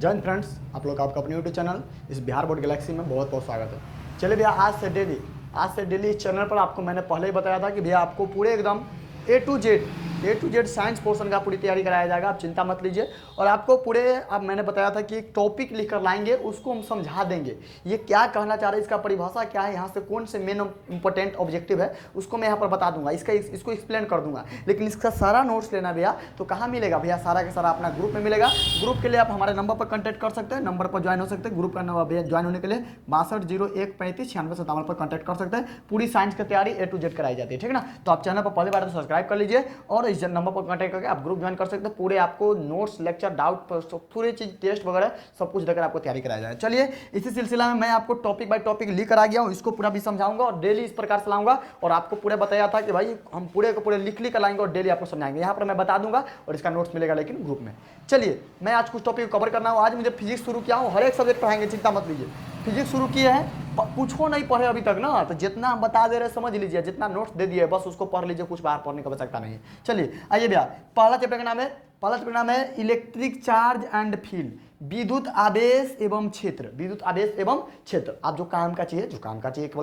जय हिंद फ्रेंड्स, आप लोग का आपका अपने यूट्यूब चैनल इस बिहार बोर्ड गैलेक्सी में बहुत बहुत स्वागत है। चलिए भैया, आज से डेली इस चैनल पर आपको मैंने पहले ही बताया था कि भैया आपको पूरे एकदम ए टू जेड साइंस पोर्शन का पूरी तैयारी कराया जाएगा, आप चिंता मत लीजिए। और आपको पूरे, अब मैंने बताया था कि एक टॉपिक लिख कर लाएंगे, उसको हम समझा देंगे ये क्या कहना चाह रहे हैं, इसका परिभाषा क्या है, यहाँ से कौन से मेन इंपॉर्टेंट ऑब्जेक्टिव है उसको मैं यहाँ पर बता दूंगा, इसको एक्सप्लेन कर दूंगा। लेकिन इसका सारा नोट्स लेना भैया तो कहाँ मिलेगा भैया, सारा का सारा अपना ग्रुप में मिलेगा। ग्रुप के लिए आप हमारे नंबर पर कॉन्टैक्ट कर सकते हैं, नंबर पर ज्वाइन हो सकते हैं। ग्रुप का नंबर भैया ज्वाइन होने के लिए 6201359657 पर कॉन्टैक्ट कर सकते हैं। पूरी साइंस की तैयारी ए टू जेड कराई जाती है, ठीक है ना। तो आप चैनल पर पहले बार तो सब्सक्राइब कर लीजिए और इस नंबर पर कॉन्टैक्ट करके आप ग्रुप ज्वाइन कर सकते हैं। पूरे आपको नोट्स, लेक्चर, डाउट, पूरी चीज, टेस्ट वगैरह सब कुछ देकर आपको तैयारी कराया जाए। चलिए, इसी सिलसिला में मैं आपको टॉपिक बाय टॉपिक लिख कर आ गया हूँ, इसको पूरा भी समझाऊंगा और डेली इस प्रकार से लाऊंगा। और आपको पूरे बताया था कि भाई हम पूरे को पूरे लिख कर लाएंगे और डेली आपको समझाएंगे। यहाँ पर मैं बता दूंगा और इसका नोट्स मिलेगा लेकिन ग्रुप में। चलिए, मैं आज कुछ टॉपिक कवर करना हूँ। आज मुझे फिजिक्स शुरू किया हूँ, हर एक सब्जेक्ट पढ़ाएंगे, चिंता मत लीजिए। फिजिक्स शुरू किए हैं, कुछो नहीं पढ़े अभी तक ना, तो जितना हम बता दे रहे समझ लीजिए, जितना नोट्स दे दिए बस उसको पढ़ लीजिए, कुछ बाहर पढ़ने की आवश्यकता नहीं है। चलिए आइए भैया, पहला चैप्टर का नाम है इलेक्ट्रिक चार्ज एंड फील्ड, विद्युत आवेश एवं क्षेत्र। विद्युत आवेश एवं क्षेत्र, आप जो काम का चाहिए केवल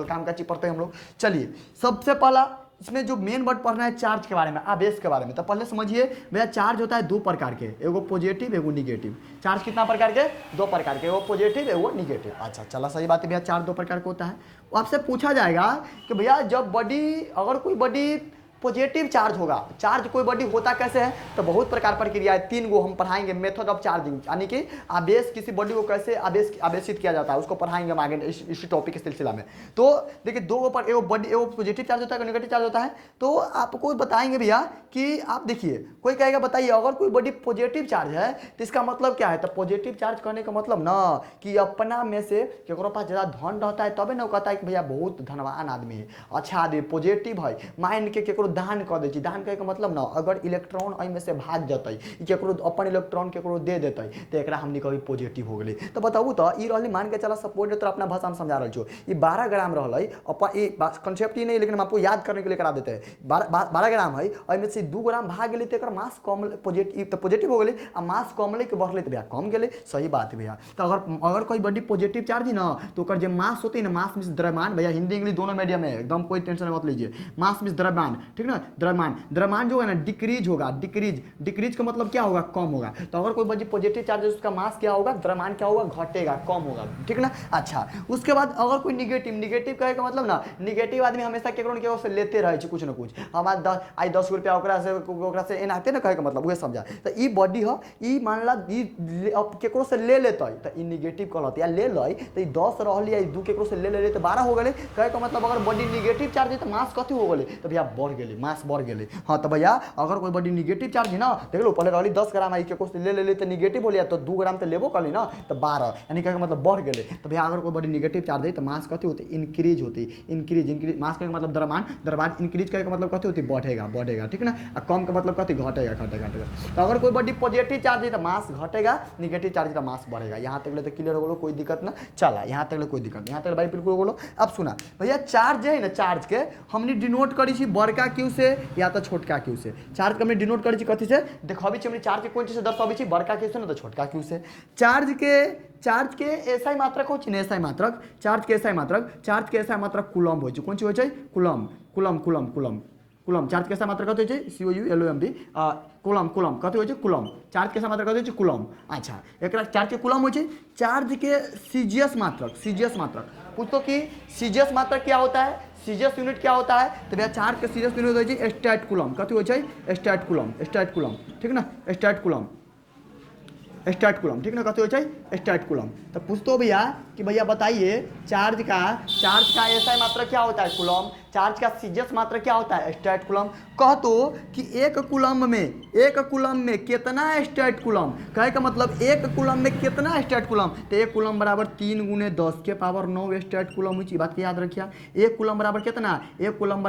काम का चाहिए पढ़ते हैं हम लोग। चलिए, सबसे पहला इसमें जो मेन वर्ड पढ़ना है चार्ज के बारे में, आवेश के बारे में। तो पहले समझिए भैया, चार्ज होता है दो प्रकार के, एगो पॉजिटिव एगो निगेटिव। चार्ज कितना प्रकार के? दो प्रकार के, एगो पॉजिटिव एगो निगेटिव। अच्छा, चला सही बात है भैया, चार्ज दो प्रकार का होता है। वो आपसे पूछा जाएगा कि भैया जब अगर कोई बॉडी पॉजिटिव चार्ज होगा, चार्ज कोई बॉडी होता कैसे है, तो बहुत प्रकार प्रक्रिया है, 3 गो हम पढ़ाएंगे। मेथड ऑफ चार्जिंग, यानी कि आवेश, किसी बॉडी को कैसे आवेशित किया जाता है उसको पढ़ाएंगे हम आगे इसी टॉपिक के सिलसिला में। तो देखिए, दो पर एगो बॉडी, एगो पॉजिटिव चार्ज होता है, नेगेटिव चार्ज होता है। तो आपको बताएंगे भैया कि आप देखिए, कोई कहेगा बताइए अगर कोई बॉडी पॉजिटिव चार्ज है तो इसका मतलब क्या है। तो पॉजिटिव चार्ज करने का मतलब ना कि अपना में से केकरो पास ज़्यादा धन रहता है तबे ना कहता है कि भैया बहुत धनवान आदमी है, अच्छा आदमी, पॉजिटिव है। माइंड के केकरो दान कर दी, दान करे के मतलब ना, अगर इलेक्ट्रॉन एहि में से भाग जाते, केकरो अपन इलेक्ट्रॉन केकरो दे देते तो एकरा हमनी कभी पॉजिटिव हो गए। तो बताबू तो ई रहली, मान के चला सपोज तो अपना भाषा में समझा रहा छो, ये 12 ग्राम रहल, अपन ये कंसेप्ट ही नहीं, लेकिन हम आपको याद करने के लिए करा देते हैं। 12 ग्राम है, एहिमे से 2 ग्राम भाग गए तो मास कम, पॉजिटिव हो गए, आ मास कमले के बढ़ले तो भैया कम गए, सही बात है भैया। तो अगर कोई बॉडी पॉजिटिव चार्ज है ना, तो जो मास होती है ना, मास मीन्स द्रव्यमान, भैया हिंदी इंग्लिश दोनों मीडियम में, एकदम कोई टेंशन मत लीजिए। मास मीन्स द्रव्यमान, ठीक ना। द्रव्यमान जो है ना डिक्रीज होगा, डिक्रीज का मतलब क्या होगा, कम होगा। तो अगर कोई बॉडी पॉजिटिव चार्ज है उसका मास क्या होगा, द्रव्यमान क्या होगा, घटेगा, कम होगा, ठीक ना। अच्छा, उसके बाद अगर कोई निगेटिव कहे का मतलब ना, निगेटिव आदमी हमेशा केकरो से लेते रहे कुछ ना कुछ, हमारा 10 रुपया ओकरा से एनाते ना कहे का मतलब, उहे समझा। तो ई बॉडी हो, ई मान ला केकरो से ले लेते तो ई निगेटिव कहलत, या ले लई तो ई 10 रहली, या 2 केकरो से ले ले तो 12 हो गए। कहे का मतलब अगर बॉडी निगेटिव चार्ज है तो मास कथी हो गए, तो भैया बढ़ गए, मास बढ़ गए। हाँ, तो भैया अगर कोई बॉडी निगेटिव चार्ज है ना, देख लो पहले रहली 10 ग्राम आई, केकरो से ले ले तो निगेटिव हो लिया, तो 2 ग्राम तो लेबो कर ली ना, तो 12, यानी कहे का मतलब बढ़ गए। तो भैया अगर कोई बॉडी निगेटिव चार्ज है तो मास कथी होती, इंक्रीज होती, इंक्रीज मास का मतलब द्रव्यमान इंक्रीज करे का मतलब कथी होती, बढ़ेगा, ठीक ना। और कम का मतलब कथी, घटेगा। तो अगर कोई बॉडी पॉजिटिव चार्ज है तो मास घटेगा, निगेटिव चार्ज है तो मास बढ़ेगा। यहाँ तक ले तो क्लियर हो गलो, कोई दिक्कत ना। चला, यहाँ तक ले कोई दिक्कत, यहाँ तक भाई बिल्कुल हो गलो। अब सुना भैया, चार्ज है ना, चार्ज के हमने डिनोट करी छी बड़का क्यू से या तो छोटका क्यू से। चार्ज के हमने डिनोट करी छी कथी से, देखबी छी हमने चार्ज के कोन चीज से दर्शाबी छी, बड़का क्यू से ना तो छोटका क्यू से। चार्ज के एसआई मात्रक हो छी, एसआई मात्रक, चार्ज के एसआई मात्रक कूलम्ब हो छी। कौन चीज हो छी, कूलम्ब। चार्ज के एसआई मात्रक कथी हो छी, COULOMB, कूलम्ब कथी हो छी, कूलम्ब। चार्ज के एसआई मात्रक कथी हो छी, कूलम्ब। अच्छा, एकरा चार्ज के कूलम्ब हो छी। चार्ज के सीजीएस मात्रक पूछो कि सीजीएस मात्रक क्या होता है, सीजीएस यूनिट क्या होता है। तो भैया चार्ज के सीजीएस यूनिट हो छी स्टैट कूलम्ब। कथी हो छी, स्टैट कूलम्ब, ठीक ना, स्टैट कूलम्ब, ठीक ना, कथी हो छी, स्टैट कूलम्ब। तो पूछतो भैया कि भैया बताइए चार्ज का एसआई मात्रक क्या होता है, कूलम्ब। चार्ज का सीजीएस मात्रक क्या होता है, स्टैट कूलम्ब। कहतो कि एक कूलम्ब में कितना स्टैट कूलम्ब, कहे का मतलब एक कूलम्ब में कितना स्टैट कूलम्ब। तो 1 कूलम्ब बराबर 3 × 10 के पावर 9 स्टैट कूलम्ब हुई, बात की याद रखिए। 1 कूलम्ब बराबर कितना, 1 कूलम्ब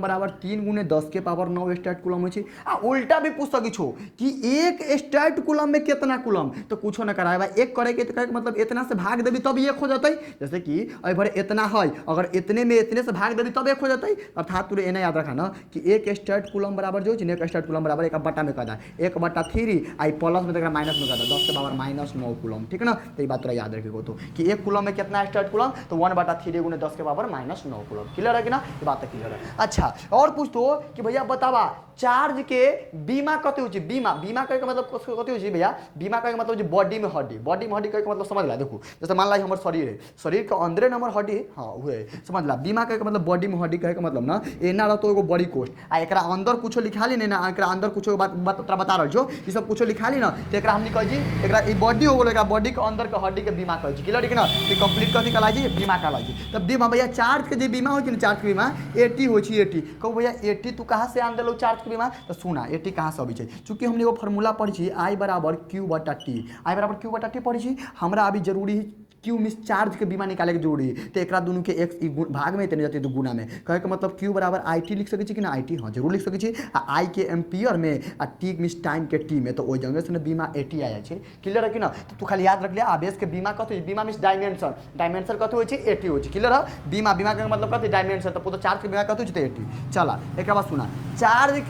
बराबर 3 × 10 के पावर 9 स्टैट कूलम्ब हुई। उल्टा भी पूछ सकी छो कि एक स्टैट कूलम्ब में कितना कूलम्ब, तो कुछ ना कराए भाई, एक करे के मतलब इतना से भाग देवी तब 1 हो जाता है। जैसे कि अगर इतना है, अगर इतने में इतने से भाग देवी तब सब एक हो जाता है, अर्थात तू एना याद रखा ना कि एक स्टेट कूलम बराबर जो है एक स्टेट कूलम बराबर एक बटा में कदा 1/3 आई प्लस में माइनस में कदा 10 के पावर -9 कूलम, ठीक है ना। तो ये बात थोड़ा याद रखेगा। तो कि एक कूलम में कितना स्टेट कूलम, तो 1/3 गुने 10 के पावर -9 कूलम। क्लियर है कि ना, ये बात क्लियर है। अच्छा और पूछ तो कि भैया बतावा चार्ज के बीमा कते हो, बीमा बीमा कहे के मतलब कते हो भैया, बीमा कहे के मतलब बॉडी में हड्डी, बॉडी में हड्डी कहे के मतलब समझ ला। देखो जैसे मान ला हमारे शरीर है, शरीर के अंदर नंबर हड्डी, हाँ हुए समझ ला। बीमा कहे के मतलब बॉडी में हड्डी कहे के मतलब ना एना रहतो एगो बॉडी कोस्ट आ एकरा अंदर कुछो लिखा ली ना, एकरा अंदर कुछो बात बता रहल छो, ई सब कुछो लिखा ली ना, तो एकरा हमनी कह जी एकरा ई बॉडी हो गेल, एकरा बॉडी के अंदर के हड्डी के बीमा कह जी। क्लियर है ना, कि कंप्लीट कथि कहला जी, बीमा कहला जी। तब बीमा भैया चार्ज के जे बीमा हो छै, चार्ज के बीमा 80 हो छै। 80 कहू भैया 80 तू कहाँ से आन देलो चार्ज के बीमा, तो सुना 80 कहाँ से अभी छै, चूंकि हमने वो फार्मूला पढ़ी छी I बराबर Q/T, I बराबर Q/T पढ़ी छी। हमरा अभी जरूरी क्यू मिस चार्ज के बीमा निकाले के जरूरी है, तो एक दोनों के एक भाग में इतने जाते तो गुना में कहे के मतलब Q बराबर IT लिख सके कि ना, IT हाँ जरूर लिख सके। I के एम्पियर में आ T मिस टाइम के T में, तो वो जगह से बीमा 80 आ जाए। क्लियर है कि ना, तो तू खाली याद रख लिया आवेश के बीमा कत, बीमा मिस डायमेंशन, डायमेंशन कत हो 80 हो। क्लियर है, बीमा बीमा का मतलब कत डायमेंशन, तो चार्ज के बीमा कत हो 80। चला एक बात सुना, चार्ज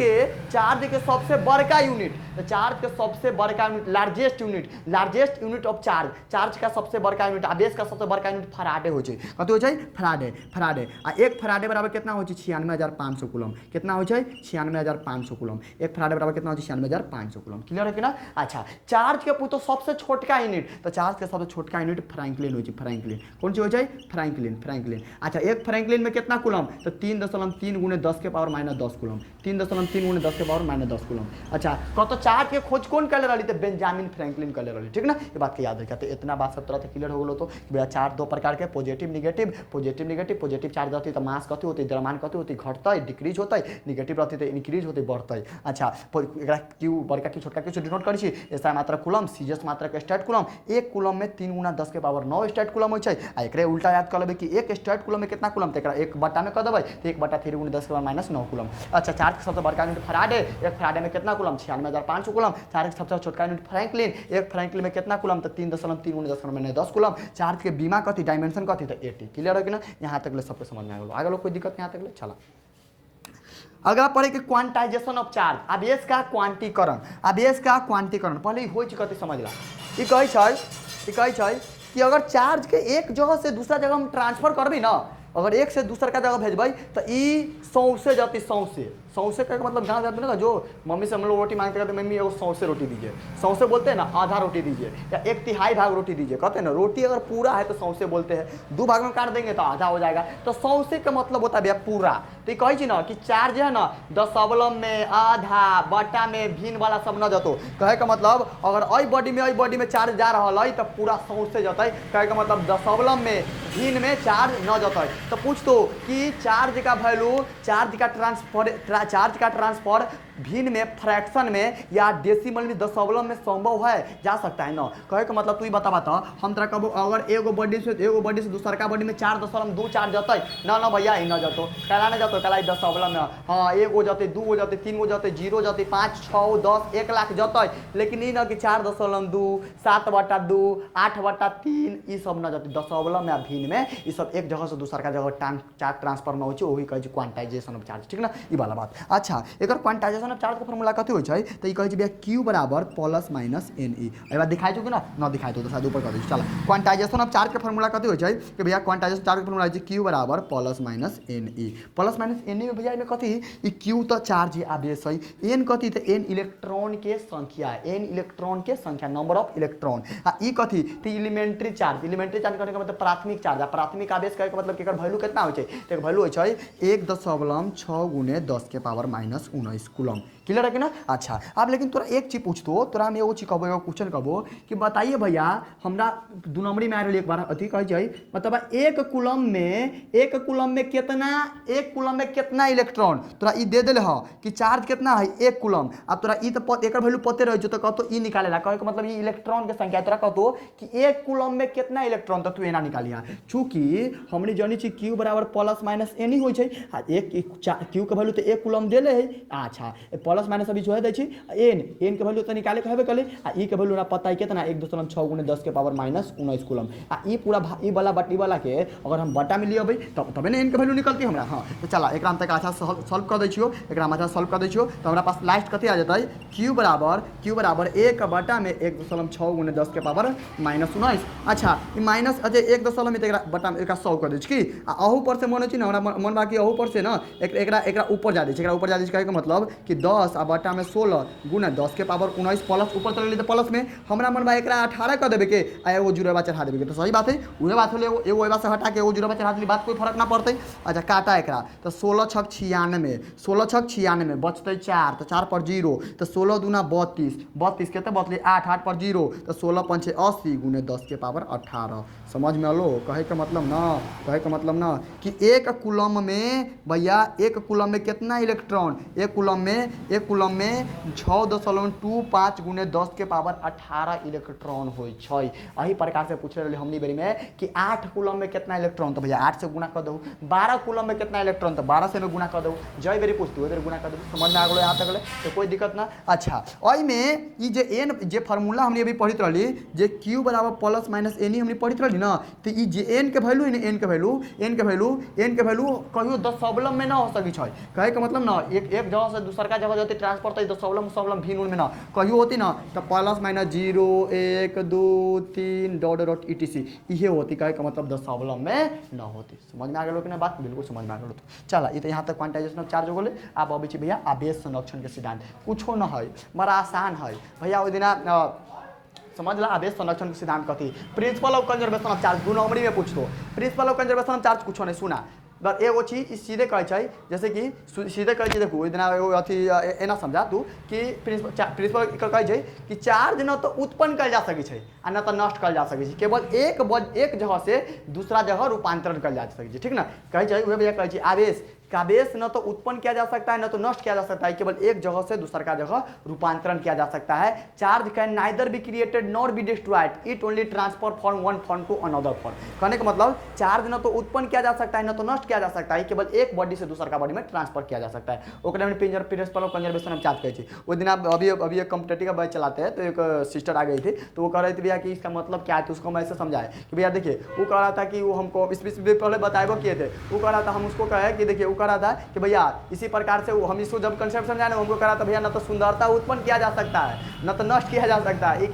के सबसे बड़का यूनिट, तो चार्ज के सबसे बड़का unit largest unit of charge, charge का सबसे बड़का यूनिट, आवेश का सबसे बड़का यूनिट फराडे हो छै। कत हो छै फराडे आ एक फराडे बराबर कितना हो छै 96,500 कूलम। कितना हो छै 96,500 कूलम। एक फराडे बराबर कितना हो छै 96,500 कूलम। क्लियर है कि ना। अच्छा चार्ज के पूछो सबसे छोटका यूनिट, तो चार्ज के सबसे छोटका यूनिट फ्रैंकलिन हो छै। फ्रैंकलिन कौन सी हो छै, फ्रैंकलिन। अच्छा एक फ्रैंकलिन में कितना कूलम, तो 3.3 गुने 10 के पावर -10 कूलम, 3.3 गुने 10 के पावर -10 कूलम। अच्छा कत चार्ज के खोज कौन कर रही, तो बेंजामिन फ्रैंकलिन कर रही, ठीक ना। ये बात के याद रखा, तो इतना बात सब तरह से क्लियर हो गलो। तो भैया चार्ज दो प्रकार के, पॉजिटिव नेगेटिव, पॉजिटिव चार्ज रहती तो मास कथी होती, द्रव्यमान कथी होती, घटता डिक्रीज होता है, नेगेटिव रहती तो इंक्रीज होती बढ़ता है। अच्छा क्यू बड़का क्यू छोटका क्यू डिनोट करी, ऐसा मात्रा कूलम, सीजस मात्रा के स्टेट कूलम, एक कूलम में 3 गुना 10 के पावर 9 स्टेट कूलम हो छै। आ एकरे उल्टा याद कर लेबे कि एक स्टेट कूलम में कितना कूलम, तो एक बटा में कर देबै तो 1/3 गुने 10 के पावर -9 कूलम। अच्छा चार्ज के सबसे बड़का यूनिट फराडे, एक फराडे में कितना कूलम 96,500 कूलम। चार्ज के सबसे छोटका यूनिट फ्रैंकलिन, एक फ्रैंकलिन में कितना कूलम, तो 3.3 गुने 10 के पावर -10 कूलम। चार्ज के बीमा कथी, डायमेंशन कथी, तो 80। क्लियर है कि ना, यहाँ तक सबके समझ में आ गलो। आगे लोग कोई दिक्कत यहाँ तक चला। अगला पढ़े कि क्वांटाइजेशन ऑफ चार्ज, आवेश का क्वांटीकरण, आवेश का क्वांटीकरण पहले हो कथी समझ ला। ये कहे छै कि अगर चार्ज के एक जगह से दूसरा जगह हम ट्रांसफर करबी ना, अगर एक से दूसरा का जगह भेजबै तो ई सौंसे जाती, सौंसे का मतलब जहाँ जाते ना, जो मम्मी से हम लोग रोटी मांगते कहते मम्मी वो सौंसे रोटी दीजिए, सौंसे बोलते हैं ना, आधा रोटी दीजिए या 1/3 भाग रोटी दीजिए, कहते हैं ना। रोटी अगर पूरा है तो सौंसे बोलते हैं, 2 भाग में काट देंगे तो आधा हो जाएगा, तो सौंसे का मतलब होता है भैया पूरा। तो ये कहे ना कि चार्ज है ना दशमलव में, आधा, बटा में, भिन्न वाला सब न जातो। कहे का मतलब अगर अई बॉडी में चार्ज जा रहा है तो पूरा सौंसे जाता है। कहे का मतलब दशमलव में, भिन्न में चार्ज न जाता है। तो पूछ तो कि चार्ज का वैल्यू, चार्ज का ट्रांसफर भिन्न में, फ्रैक्शन में या डेसिमल में, दशमलव में संभव है, जा सकता है ना। कहे का मतलब तू ही बता हम तरह कहबो अगर एगो बॉडी से दूसरा का बॉडी में 4.2 चार्ज जाता है ना भैया ही ना जातो, कहला ना जातो, कहला दशमलव में हाँ 1 हो जाते, 2 हो जाते, 3 हो जाते, 0 जाते, 5, 6, 10, 1 लाख जाता है। लेकिन ये ना कि 4.2, 7/2, 8/3 ये सब ना जाते, दशमलव में भिन्न में ये सब एक जगह से दूसरा का जगह चार्ज ट्रांसफर ना हो, वही कहे क्वांटाइजेशन ऑफ चार्ज, ठीक ना, ये वाला बात। अच्छा एक क्वांटाइजेशन ऑफ चार्ज का फॉर्मूला कथी हो छै, तो ये कहे Q बराबर +-Ne। ए बात दिखाई कि ना दिखाई तो शायद ऊपर कर दे। चला क्वांटाइजेशन ऑफ चार्ज का फॉर्मूला कथी हो छै कि भैया क्वांटाइजेशन चार्ज का फॉर्मूला है Q बराबर +-Ne। +-Ne में भैया में कथी, ई Q तो चार्ज है, आवेश है, N कथी तो N इलेक्ट्रॉन के संख्या, N इलेक्ट्रॉन के संख्या, नंबर ऑफ इलेक्ट्रॉन। आ ई कथी तो एलिमेंट्री चार्ज करने का मतलब प्राथमिक चार्ज, प्राथमिक आवेश कहे का मतलब केकर वैल्यू कितना हो छै, तो वैल्यू हो छै 1.6 गुने 10 के पावर -19 कूलम। क्लियर है कि ना। अच्छा अब लेकिन तोरा एक चीज पूछतो, तोरा हम एगो चीज कहबो, एगो क्वेश्चन कहबो कि बताइए भैया हमरा 2 नंबरी में आ रही एक बार अथी कहे छै, मतलब एक कूलम में कितना इलेक्ट्रॉन, तोरा ई दे देले ह कि चार्ज कितना है 1 कूलम। अब तोरा ई तो एकर वैल्यू पते रह तो कहतो ई निकालेला, कहे का मतलब ई इलेक्ट्रॉन के संख्या, तोरा कहतो कि 1 कूलम में कितना इलेक्ट्रॉन, तो तू एना निकालिया। चूंकि हमनी जानी छी Q बराबर +-Ne हो छै, आ एक Q के वैल्यू तो 1 कूलम देले है। अच्छा प्लस माइनस अभी जो है दै एन के वैल्यू तो निकाले कहबे कले आ ई के वैल्यू ना पता है कितना 1.6 गुणे 10 के पावर माइनस 19 कूलम आ ई पूरा ई वाला बटी वाला के अगर हम बटा में लियबै तबे ने एन के वैल्यू निकलती हमरा। हाँ तो चला एकरा हम तक अच्छा सॉल्व कर दै छियो, एकरा हम अच्छा सॉल्व कर दै छियो तो हमरा पास लास्ट कते आ जेतै q बराबर 1 बटा में 1.6 गुणे 10 के पावर माइनस 19। अच्छा ई माइनस अजे 1 में एकरा बटा में एकरा सॉल्व कर दै छी कि आ अहू पर से मन छै ना हमरा मन बाकी अहू पर से ना एकरा ऊपर जा दै छी, एकरा ऊपर जा दै छी कहे के मतलब कि 10 आ बटा में 16 गुना 10 के पावर 19 प्लस ऊपर चले तो प्लस में हमरा मन बा एकरा 18 कर देबे के आ एगो जुड़वा चढ़ा देबे के तो सही बात है। उहे बात होले एगो एबा से हटा के एगो जुड़वा चढ़ा देली बात कोई फर्क ना पड़तै। अच्छा काटा एकरा तो 16 छक 96 16 छक 96 बचतै 4 तो 4 पर 0 तो 16 दूना 32 32 के तो बचले 8 8 पर 0 तो 16 पंचे 80 गुने 10 के पावर 18। समझ में आलो कहे का मतलब ना कि एक कूलम में भैया एक कूलम में कितना इलेक्ट्रॉन एक कूलम में 6.25 गुने 10 के पावर 18 इलेक्ट्रॉन होई छै। यही प्रकार से पूछ रहे हमनी बेरी में कि 8 कूलम में कितना इलेक्ट्रॉन तो भैया 8 से गुना कर दो, 12 कूलम में कितना इलेक्ट्रॉन तो 12 से में गुना कर दो, जय बेरी पूछ दो बेरी गुना कर दो। समझ में आ गलो यहाँ तक तो कोई दिक्कत ना। अच्छा ओई में ई जे एन जे फार्मूला हमनी अभी पढ़ित रहली जे q बराबर प्लस माइनस एन हमनी पढ़ित रहली ना तो ई जे एन के वैल्यू एन के वैल्यू कहियो दशमलव में ना हो सकी छै। कहे के मतलब ना एक जगह से दूसर का जगह जते ट्रांसफर तो दशमलव भी में ना कहियो होती ना तो plus minus 0 1 2 3 dot dot etc इहे होती। कहे का मतलब दशमलव में ना होती। समझ में आ गलो कि ना बात बिल्कुल समझ में आ गलो। चला ये तो यहाँ तक क्वांटाइजेशन ऑफ चार्ज हो गए। आप अभी छी भैया आवेश संरक्षण के सिद्धांत कुछो ना है बड़ा आसान है भैया ओइ दिना समझ ला आवेश संरक्षण के सिद्धांत कथी principle of conservation of charge 2 नंबरी में पूछतो। Principle of conservation of charge कुछो नहीं सुना बस एगो चीज सीधे कहे छै जैसे कि सीधे कहे छै देखो ओइ दिना एगो अथी एना समझा तू कि प्रिंसिपल कहे छै कि चार्ज न तो उत्पन्न कल जा सकै छै आ न तो नष्ट कल जा सकै छै, केवल एक जगह से दूसरा जगह रूपांतरण कल जा सकै छै। ठीक ना कहे छै उहे भैया कहे छै आवेश आवेश न तो उत्पन्न किया जा सकता है न तो नष्ट किया जा सकता है, केवल एक जगह से दूसरा का जगह रूपांतरण किया जा सकता है। Charge can neither be created nor be destroyed, it only transfer from one form to another form. कहने का मतलब चार्ज न तो उत्पन्न किया जा सकता है न तो नष्ट किया जा सकता है, केवल एक बॉडी से दूसरा का बॉडी में ट्रांसफर किया जा सकता है। ओकरे में principal of conservation of charge कहे वो दिन आप अभी एक कॉम्पिटिटिव का बैच चलाते हैं तो एक सिस्टर आ गई थी तो वो कह रही थी भैया कि इसका मतलब क्या है, तो उसको मैं ऐसे समझाए कि भैया देखिए वो कह रहा था कि वो हमको इस पहले बताए किए थे। वो कह रहा था हम उसको कहे कि देखिए वो कह रहा था कि भैया इसी प्रकार से हम इसको जब कंसेप्ट समझाने हमको करा था भैया न तो सुंदरता उत्पन्न किया जा सकता है न तो नष्ट किया जा सकता है। ये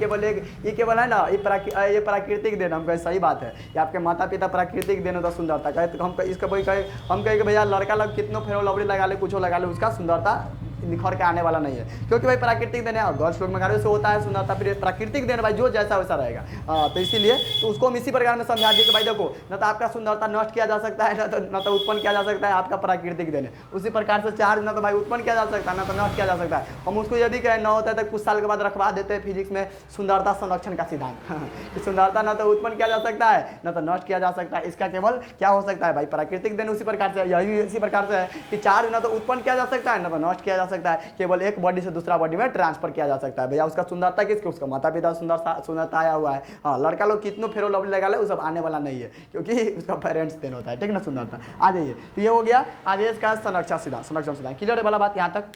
केवल है ना ये प्राकृतिक देन। हम कहे सही बात है ये आपके माता पिता प्राकृतिक देन होता सुंदरता कहे तो हम इसका वही हम कहे कि भैया लड़का लोग कितनों फेरो लवड़ी लगा ले कुछ लगा ले उसका सुंदरता निखर के आने वाला नहीं है क्योंकि भाई प्राकृतिक देन है और गर्ल्स लोग में से होता है सुंदरता फिर प्राकृतिक देन भाई जो जैसा वैसा रहेगा। तो इसीलिए तो उसको हम इसी प्रकार में समझा दिए कि भाई देखो न तो आपका सुंदरता नष्ट किया जा सकता है न तो उत्पन्न किया जा सकता है, आपका प्राकृतिक देन है। उसी प्रकार से चार्ज न तो भाई उत्पन्न किया जा सकता है न तो नष्ट किया जा सकता है। हम उसको यदि कहे न होता है तो कुछ साल के बाद रखवा देते हैं फिजिक्स में सुंदरता संरक्षण का सिद्धांत सुंदरता न तो उत्पन्न किया जा सकता है न तो नष्ट किया जा सकता है, इसका केवल क्या हो सकता है भाई प्राकृतिक देन। उसी प्रकार से यही इसी प्रकार से है कि चार्ज न तो उत्पन्न किया जा सकता है न तो नष्ट किया जा सकता है, केवल एक बॉडी से दूसरा बॉडी में ट्रांसफर किया जा सकता है। भैया उसका सुंदरता किसके उसका माता पिता सुंदरता आया हुआ है। हाँ लड़का लोग कितनों फेरो लवली लगा ले वो सब आने वाला नहीं है क्योंकि उसका पेरेंट्स देन होता है। ठीक ना सुंदरता आ जाइए तो ये हो गया आवेश का संरक्षण सिद्धांत क्लियर है वाला बात यहाँ तक।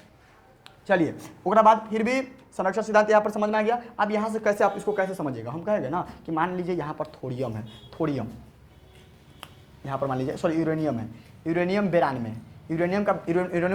चलिए उसके बाद फिर भी संरक्षण सिद्धांत यहाँ पर समझ में आ गया। अब यहाँ से कैसे आप इसको कैसे समझिएगा हम कहेंगे ना कि मान लीजिए यहाँ पर थोरियम है, थोरियम यहाँ पर मान लीजिए सॉरी यूरेनियम है, यूरेनियम 92 यूरेनियम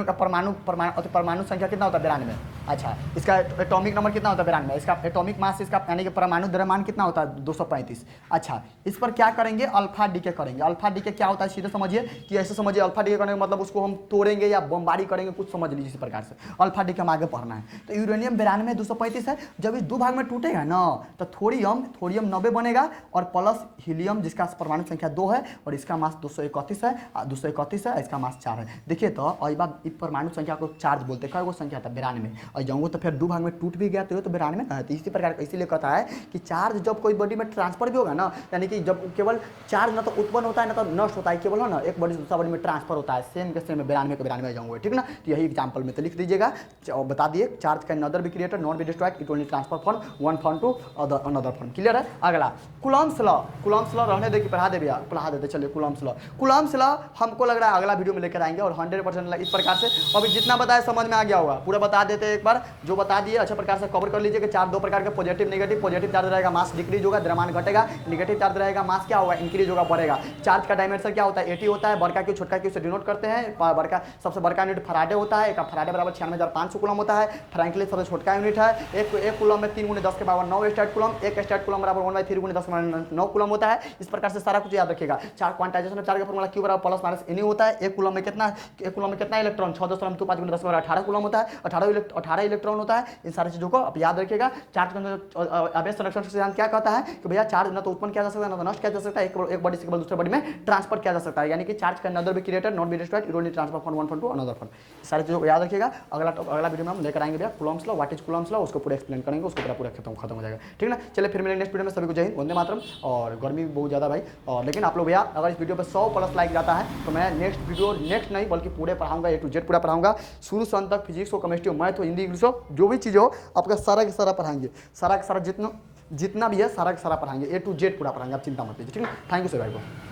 का परमाणु संख्या कितना होता है 92। अच्छा इसका एटॉमिक नंबर कितना होता है 92, इसका एटॉमिक मास इसका यानी कि परमाणु द्रव्यमान कितना होता है 235। अच्छा इस पर क्या करेंगे अल्फा डीके करेंगे। अल्फा डीके क्या होता है सीधे समझिए कि ऐसे समझिए अल्फा डीके करने का मतलब उसको हम तोड़ेंगे या बमबारी करेंगे कुछ समझ लीजिए इसी प्रकार से अल्फा डीके हम आगे पढ़ना है। तो यूरेनियम 92 235 है, जब ये दो भाग में टूटेगा ना तो थोरियम 90 बनेगा और प्लस हीलियम जिसका परमाणु संख्या 2 है और इसका मास 231 है 231 है, इसका मास 4 है। देखिए तो इस परमाणु संख्या को चार्ज बोलते हैं, कई गो संख्या था 92 और जाऊँगा तो फिर 2 भाग में टूट भी गया तो ये तो 92 ना है। तो इसी प्रकार इसीलिए कहता है कि चार्ज जब कोई बॉडी में ट्रांसफर भी होगा ना, यानी कि जब केवल चार्ज ना तो उत्पन्न होता है ना तो नष्ट होता है, केवल है ना एक बॉडी से दूसरा बॉडी में ट्रांसफर होता है, सेम के सेम 92 के 92 जाऊँगा, ठीक ना। तो यही एग्जाम्पल में तो लिख दीजिएगा और बता दिए charge can neither be created not be destroyed, it only transfer from one form to another form. Clear है। अगला कूलम्ब्स लॉ, कूलम्ब्स लॉ रहने दे कि पढ़ा दे भैया, पढ़ा देते चलिए। कूलम्ब्स लॉ, कूलम्ब्स लॉ हमको लग रहा है अगला वीडियो में लेकर आएंगे और 100% इस प्रकार से अभी जितना बताया समझ में आ गया होगा, पूरा बता देते हैं एक बार, जो बता दिए अच्छे प्रकार से कवर कर लीजिए कि चार दो प्रकार के पॉजिटिव नेगेटिव। पॉजिटिव चार्ज रहेगा मास डिक्रीज होगा, द्रव्यमान घटेगा, नेगेटिव चार्ज रहेगा मास क्या होगा इंक्रीज होगा, बढ़ेगा। चार्ज का डायमेंशन क्या होता है 80 होता है, बड़का क्यू छोटका क्यू से डिनोट करते हैं। बड़का सबसे बड़का यूनिट फराडे होता है, एक फराडे बराबर 96,500 कूलम होता है। फ्रैंकलिन सबसे छोटका यूनिट है, एक कूलम में 3 × 10 के बराबर 9 स्टैट कूलम, एक स्टैट कूलम बराबर 1/3 × 10 के बराबर 9 कूलम होता है। इस प्रकार से सारा कुछ याद रखिएगा। चार क्वांटाइजेशन ऑफ चार्ज का फॉर्मूला क्यू बराबर प्लस माइनस एनी होता है। एक कूलम में कितना इलेक्ट्रॉन 6.25 × 10 18 कूलम होता है, 18 इलेक्ट्रॉन होता है। इन सारी चीजों को आप याद रखिएगा। चार्ज अभ्यास संरक्षण सिद्धांत क्या कहता है कि भैया चार्ज न तो उत्पन्न किया जा सकता है न तो नष्ट किया जा सकता है, एक बॉडी से केवल दूसरे बॉडी में ट्रांसफर किया जा सकता है, यानी कि charge can neither be created not be destroyed, it only transfer from one form to another form. सारी चीजों को याद रखिएगा। अगला वीडियो में हम लेकर आएंगे भैया Coulomb's law, what is Coulomb's law, उसको पूरा एक्सप्लेन करेंगे, उसको पूरा खत्म हो जाएगा, ठीक ना। चलिए फिर मिलेंगे नेक्स्ट वीडियो में। सभी को जय हिंद, वंदे मातरम। और गर्मी भी बहुत ज़्यादा भाई, और लेकिन आप लोग भैया अगर इस वीडियो पर 100+ लाइक जाता है तो मैं नेक्स्ट वीडियो नेक्स्ट नहीं बल्कि पूरे पढ़ाऊंगा, A to Z पूरा पढ़ाऊंगा, शुरू से अंत तक। फिजिक्स हो, केमिस्ट्री हो, मैथ हो, हिंदी इंग्लिश हो, जो भी चीज़ हो आपका सारा का सारा पढ़ाएंगे, सारा का सारा जितना भी है सारा का सारा पढ़ाएंगे, A to Z पूरा पढ़ाएंगे, आप चिंता मत कीजिए, ठीक है। थैंक यू सर भाई को।